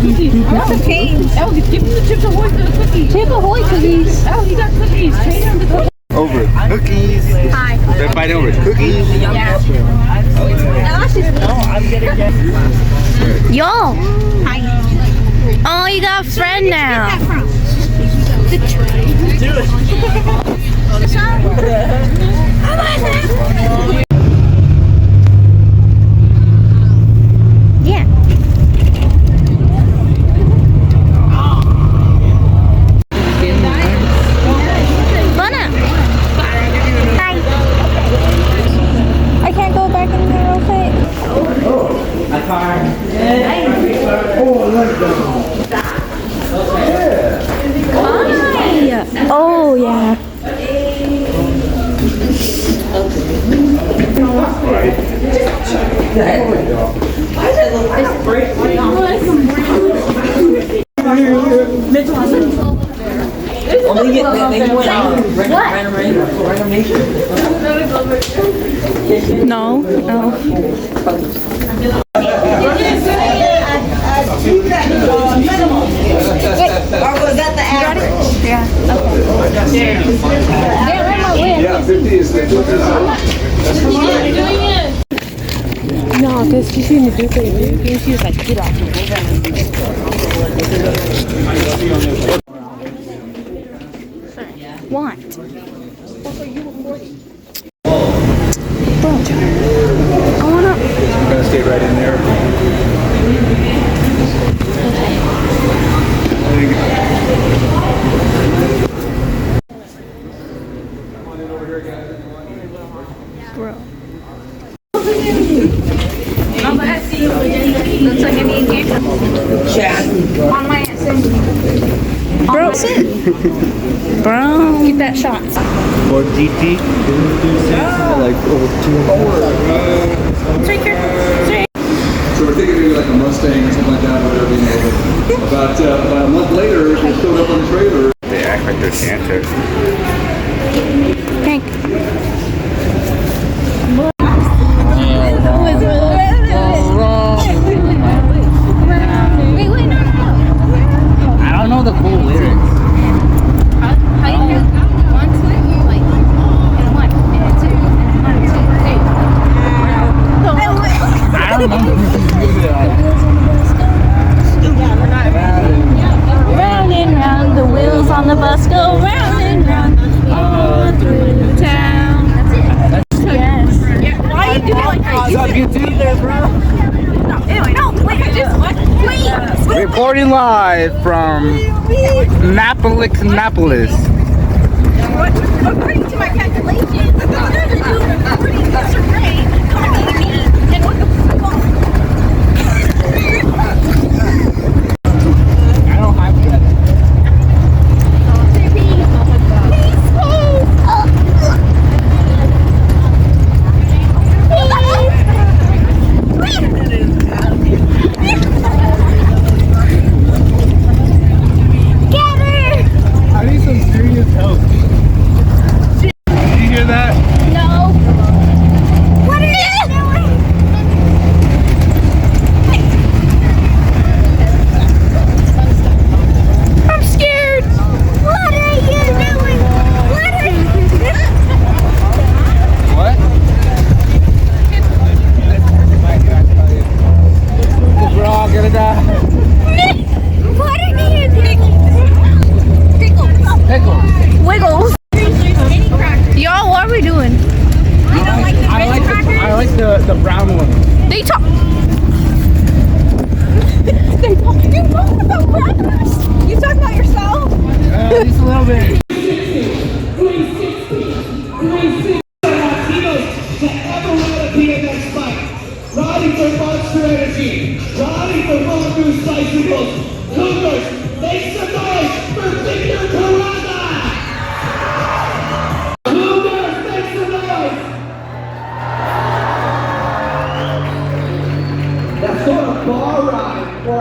That's a pain. Oh, give him the Chips Ahoy for the cookies. Chips Ahoy cookies. Oh, he got cookies. Trade him the cookies. Over cookies. Hi. They're fighting over cookies. Yeah. Yo. Hi. Oh, you got a friend now. Yeah. Lana. Hi. I can't go back in there real quick. Hi. Oh yeah. No, no. Or was that the average? Yeah. Yeah, 50 is the No, because she's going to do things. She was like, get off. What? I wanna. I'm gonna stay right in there. Bro. Looks like an easy on my Bro, sit. Bro, get that shot. For GT, like over 200. It's right here. It's right. So we're thinking maybe like a Mustang or something like that, or whatever, you know. About a month later, she showed up on the trailer. They act like they're Santa. Pink. Wait, no. I don't know the full lyrics. How do you hear 1, 2, like, and 1, and 2, and 1, 2, 3. I don't know. Round and round, the wheels on the bus go round and round, all through town. Yes. Yeah. Why are you doing like that? You got YouTube there, bro? Anyway, no, wait, I just what? Wait. Reporting live from Annapolis. According to my calculations, I'm going to do a recording of Seray coming to me and what the fuck? I don't have that. I need some serious help. Did you hear that? No. What are you doing? I'm scared. What are you doing? What are you doing? What? We're all gonna die. What are you doing? Pickles. Wiggles. Y'all, what are we doing? I like the brown one. They talk. You talk about crackers? You talk about yourself? Just a little bit. BMX bike, riding for Monster Energy, riding for Mongoose Bicycles, Cougars, make some noise for Victor Carranga! Cougars, make some noise! That's sort of bar ride for a